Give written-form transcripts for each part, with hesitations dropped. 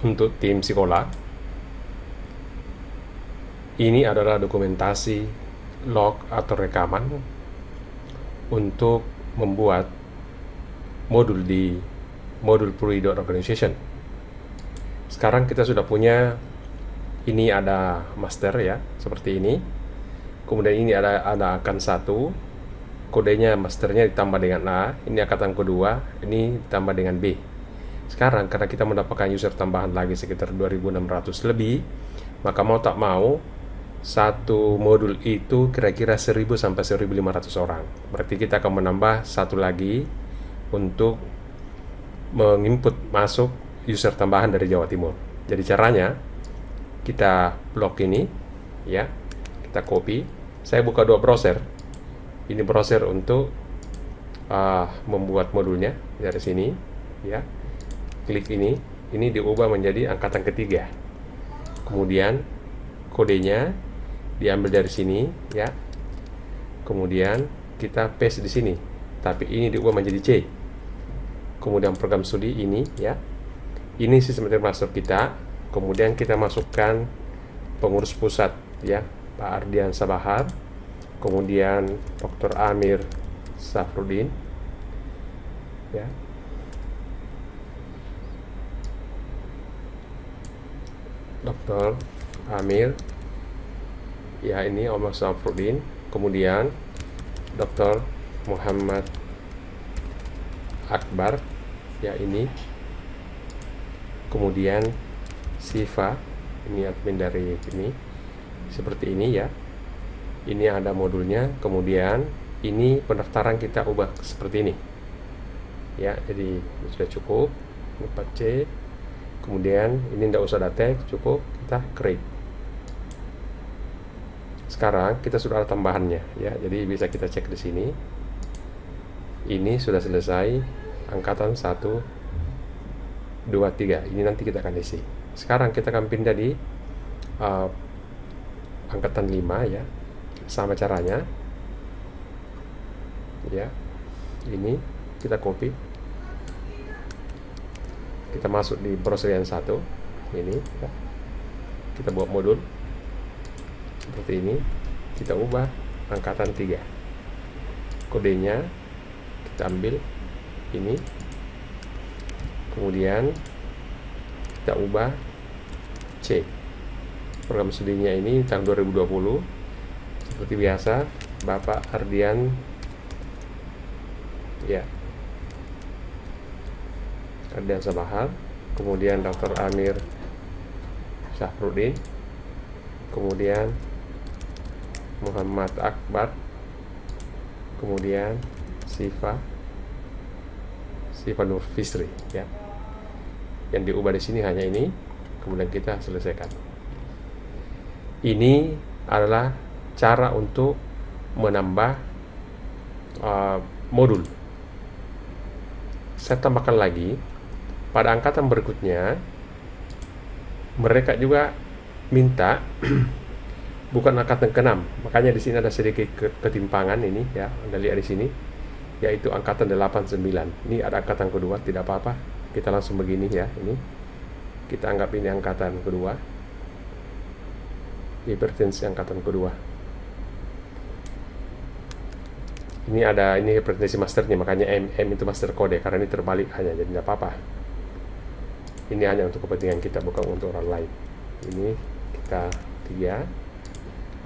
untuk tim sekolah. Ini adalah dokumentasi log atau rekaman untuk membuat modul di modul Puri.organization. Sekarang kita sudah punya, ini ada master ya, seperti ini. Kemudian ini ada akan 1, kodenya masternya ditambah dengan A, ini angkatan kedua, ini ditambah dengan B. Sekarang karena kita mendapatkan user tambahan lagi sekitar 2600 lebih, maka mau tak mau satu modul itu kira-kira 1000 sampai 1500 orang. Berarti kita akan menambah satu lagi untuk menginput masuk user tambahan dari Jawa Timur. Jadi caranya kita blok ini ya, kita copy. Saya buka 2 browser. Ini browser untuk membuat modulnya dari sini ya. Klik ini diubah menjadi angkatan ketiga. Kemudian kodenya diambil dari sini ya. Kemudian kita paste di sini. Tapi ini diubah menjadi C. Kemudian program studi ini ya. Ini sistem master kita. Kemudian kita masukkan pengurus pusat ya, Pak Ardian Sabahar. Kemudian Dr. Amir Safrudin ya. Dr. Amir ya, ini Omar Safrudin. Kemudian Dr. Muhammad Akbar ya, ini. Kemudian Siva, ini admin dari ini, seperti ini ya. Ini ada modulnya. Kemudian ini pendaftaran kita ubah seperti ini ya. Jadi sudah cukup 4C. Kemudian ini tidak usah data, cukup kita create. Sekarang kita sudah ada tambahannya ya, jadi bisa kita cek di sini. Ini sudah selesai angkatan 1, 2, 3. Ini nanti kita akan isi. Sekarang kita akan pindah di angkatan 5 ya. Sama caranya ya. Ini kita copy, kita masuk di browser yang 1 ini ya. Kita buat modul seperti ini, kita ubah angkatan 3. Kodenya kita ambil ini, kemudian kita ubah C. Program studinya ini tahun 2020. Seperti biasa, Bapak Ardian ya, Ardian Sabahar. Kemudian Dr. Amir Syafruddin. Kemudian Muhammad Akbar. Kemudian Siva Nur Fisri ya. Yang diubah di sini hanya ini. Kemudian kita selesaikan. Ini adalah cara untuk menambah modul. Saya tambahkan lagi, pada angkatan berikutnya mereka juga minta bukan angkatan ke-6. Makanya di sini ada sedikit ketimpangan ini ya. Anda lihat di sini, yaitu angkatan 89. Ini ada angkatan kedua, tidak apa-apa. Kita langsung begini ya. Ini kita anggap ini angkatan kedua. Hipertensi angkatan kedua. Ini ada ini hipertensi masternya, makanya M itu master kode, karena ini terbalik hanya, jadi tidak apa-apa. Ini hanya untuk kepentingan kita, bukan untuk orang lain. Ini kita 3.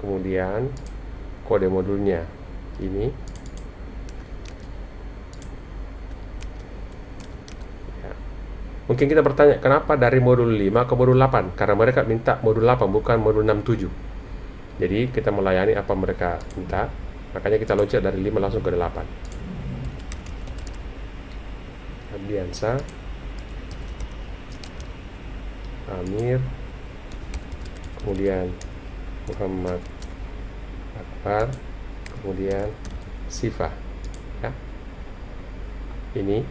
Kemudian kode modulnya ini ya. Mungkin kita bertanya, kenapa dari modul 5 ke modul 8? Karena mereka minta modul 8, bukan modul 67. Jadi kita melayani apa mereka minta. Makanya kita loncat dari 5 langsung ke 8. Ardiansa, Amir, kemudian Muhammad Akbar, kemudian Siva ya. Ini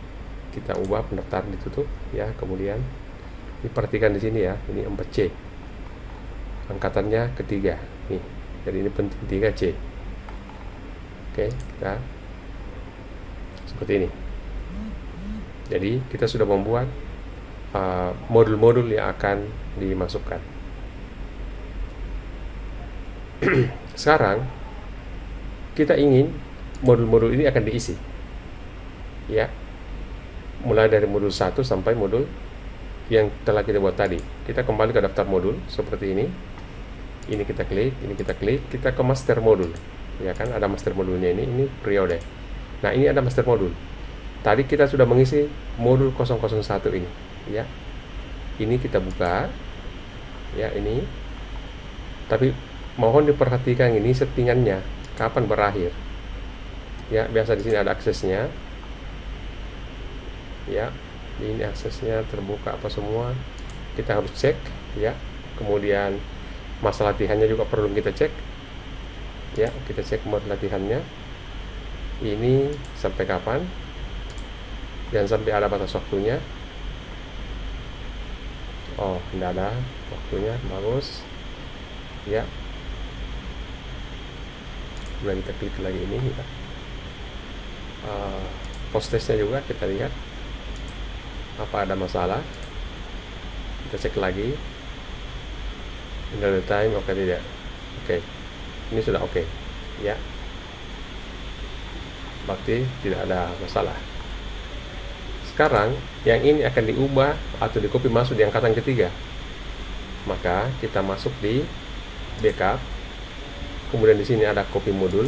kita ubah pendaftaran ditutup ya. Kemudian diperhatikan di sini ya, ini 4C. Angkatannya ketiga nih. Jadi ini penting 3C. Oke, kita seperti ini. Jadi kita sudah membuat modul-modul yang akan dimasukkan. Sekarang kita ingin modul-modul ini akan diisi, ya, mulai dari modul 1 sampai modul yang telah kita buat tadi. Kita kembali ke daftar modul seperti ini. Ini kita klik, ini kita klik, kita ke master modul, ya kan, ada master modulnya ini periode. Nah, ini ada master modul. Tadi kita sudah mengisi modul 001 ini, ya. Ini kita buka, ya, ini. Tapi mohon diperhatikan ini settingannya kapan berakhir. Ya, biasa di sini ada aksesnya. Ya, ini aksesnya terbuka apa semua. Kita harus cek, ya. Kemudian masa latihannya juga perlu kita cek. Ya, kita cek mode latihannya. Ini sampai kapan? Dan sampai ada batas waktunya. Oh, tidak ada waktunya, bagus. Ya. Kemudian kita klik lagi ini, ya. Post testnya juga kita lihat apa ada masalah. Kita cek lagi. Invalid time, oke, tidak. Oke. Ini sudah oke. Ya. Berarti tidak ada masalah. Sekarang yang ini akan diubah atau di copy masuk di angkatan ketiga. Maka kita masuk di backup. Kemudian di sini ada copy modul,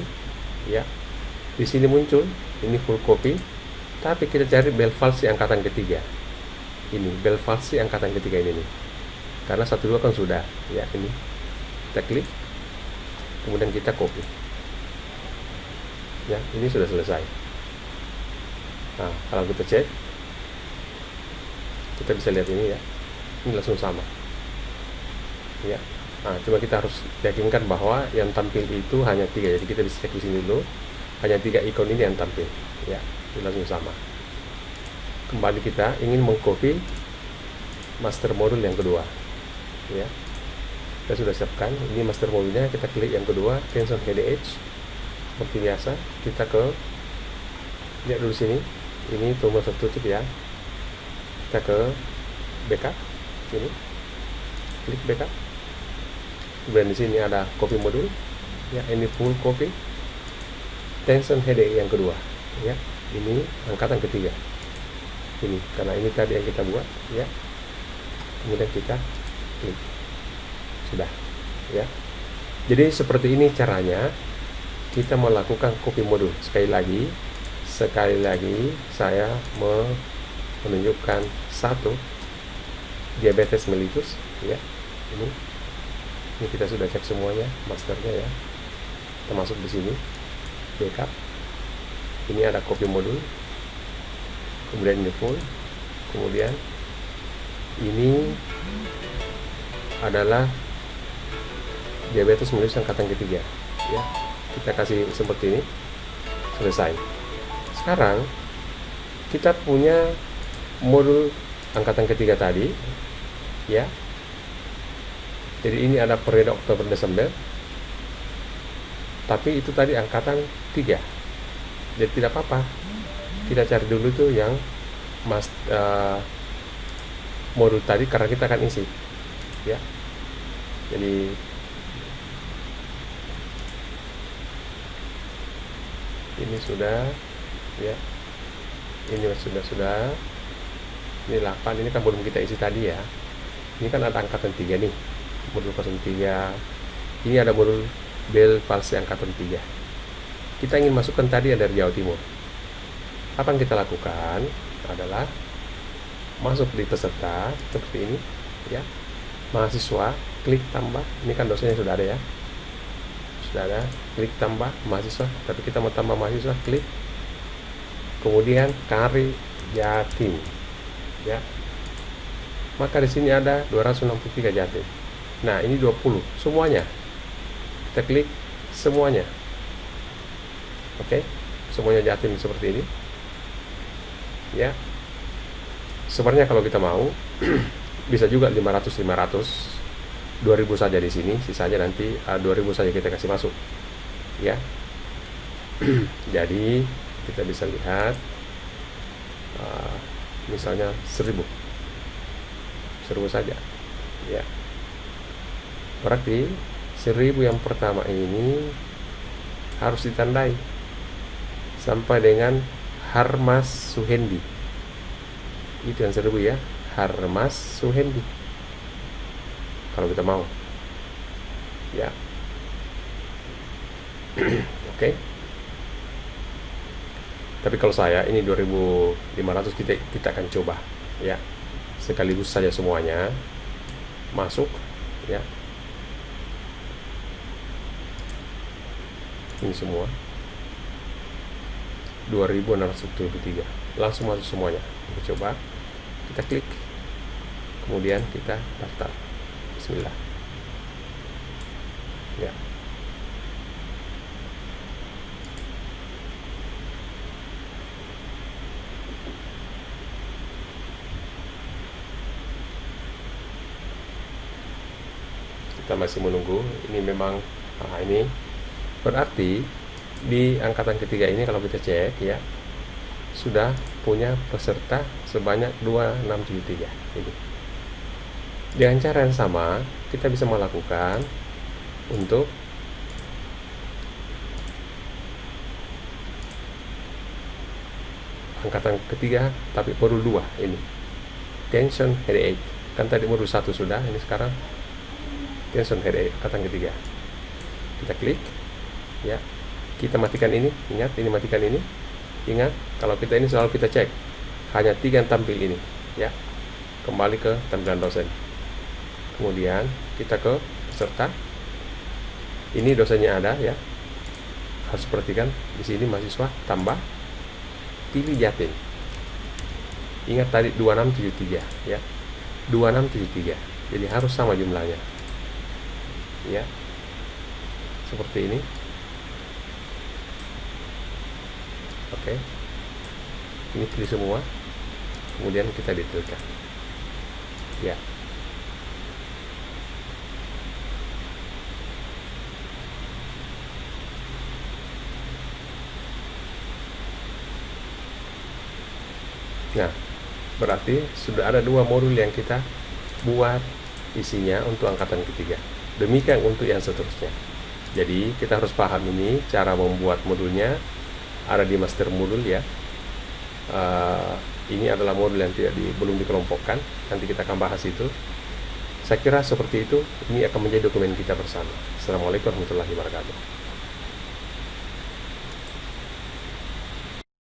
ya. Di sini muncul ini full copy, tapi kita cari Belfast angkatan ketiga. Ini Belfast angkatan ketiga ini nih. Karena 1-2 kan sudah, ya, ini. Kita klik. Kemudian kita copy. Ya, ini sudah selesai. Nah, kalau kita cek, kita bisa lihat ini, ya. Ini langsung sama. Ya. Nah, cuma kita harus yakinkan bahwa yang tampil itu hanya 3. Jadi kita bisa cek di sini dulu. Hanya 3 ikon ini yang tampil. Ya, ini langsung sama. Kembali kita ingin mengcopy master modul yang kedua. Ya. Kita sudah siapkan. Ini master modulnya. Kita klik yang kedua, Tension Head Edge. Seperti biasa, kita ke lihat dulu sini. Ini tombol tertutup, ya. Kita ke backup. Ini. Klik backup. Kemudian di sini ada copy modul, ya, ini full copy. Tension Head yang kedua, ya, ini angkatan ketiga. Ini karena ini tadi yang kita buat, ya. Kemudian kita klik, sudah, ya. Jadi seperti ini caranya kita melakukan copy modul. Sekali lagi saya menunjukkan satu diabetes mellitus, ya. Ini kita sudah cek semuanya, masternya, ya. Kita masuk di sini, backup. Ini ada copy modul. Kemudian ini full. Kemudian ini adalah diabetes mellitus angkatan ketiga, ya. Kita kasih seperti ini. Selesai. Sekarang kita punya modul angkatan ketiga tadi, ya. Jadi ini ada periode Oktober Desember. Tapi itu tadi angkatan 3. Jadi tidak apa-apa. Kita cari dulu tuh yang modul tadi karena kita akan isi. Ya. Jadi ini sudah, ya. Ini sudah. Ini 8, ini kan belum kita isi tadi, ya. Ini kan ada angkatan 3 nih. Modul 03. Ini ada modul Belfast angkatan 3. Kita ingin masukkan tadi yang dari Jawa Timur. Apa yang kita lakukan adalah masuk di peserta seperti ini, ya. Mahasiswa, klik tambah. Ini kan dosennya sudah ada, ya. Sudah ada, klik tambah mahasiswa. Tapi kita mau tambah mahasiswa, klik. Kemudian Kari Jatim, ya. Maka di sini ada 263 Jatim. Nah, ini 20 semuanya. Kita klik semuanya. Oke, semuanya Jatim seperti ini. Ya. Sebenarnya kalau kita mau bisa juga 500, 2000 saja di sini, sisanya nanti 2000 saja kita kasih masuk. Ya. Jadi, kita bisa lihat misalnya 1000. 1000 saja ya. Berarti 1000 yang pertama ini harus ditandai sampai dengan Harmas Suhendi. Itu yang 1000 ya, Harmas Suhendi, kalau kita mau ya. Oke. Tapi kalau saya ini 2500 kita akan coba ya, sekaligus saja semuanya masuk ya. Ini semua 2673 langsung masuk semuanya. Kita coba, kita klik, kemudian kita daftar. Bismillah ya. Kita masih menunggu. Ini memang ini berarti di angkatan ketiga ini kalau kita cek ya, sudah punya peserta sebanyak 2673 ini. Dengan cara yang sama kita bisa melakukan untuk angkatan ketiga tapi modul 2 ini, tension headache. Kan tadi modul 1 sudah, ini sekarang tension headache angkatan ketiga. Kita klik ya, kita matikan ini. Ingat, ini matikan ini. Ingat, kalau kita ini selalu kita cek hanya 3 yang tampil ini ya. Kembali ke tampilan dosen, kemudian kita ke peserta. Ini dosennya ada ya, harus perhatikan di sini mahasiswa tambah, pilih Jatim. Ingat tadi 2673 ya, 2673, jadi harus sama jumlahnya ya, seperti ini. Oke, ini pilih semua, kemudian kita detailkan ya. Nah, berarti sudah ada 2 modul yang kita buat isinya untuk angkatan ketiga. Demikian untuk yang seterusnya. Jadi kita harus paham ini cara membuat modulnya ada di master modul ya. Ini adalah modul yang belum dikelompokkan, nanti kita akan bahas itu. Saya kira seperti itu. Ini akan menjadi dokumen kita bersama. Assalamualaikum warahmatullahi wabarakatuh.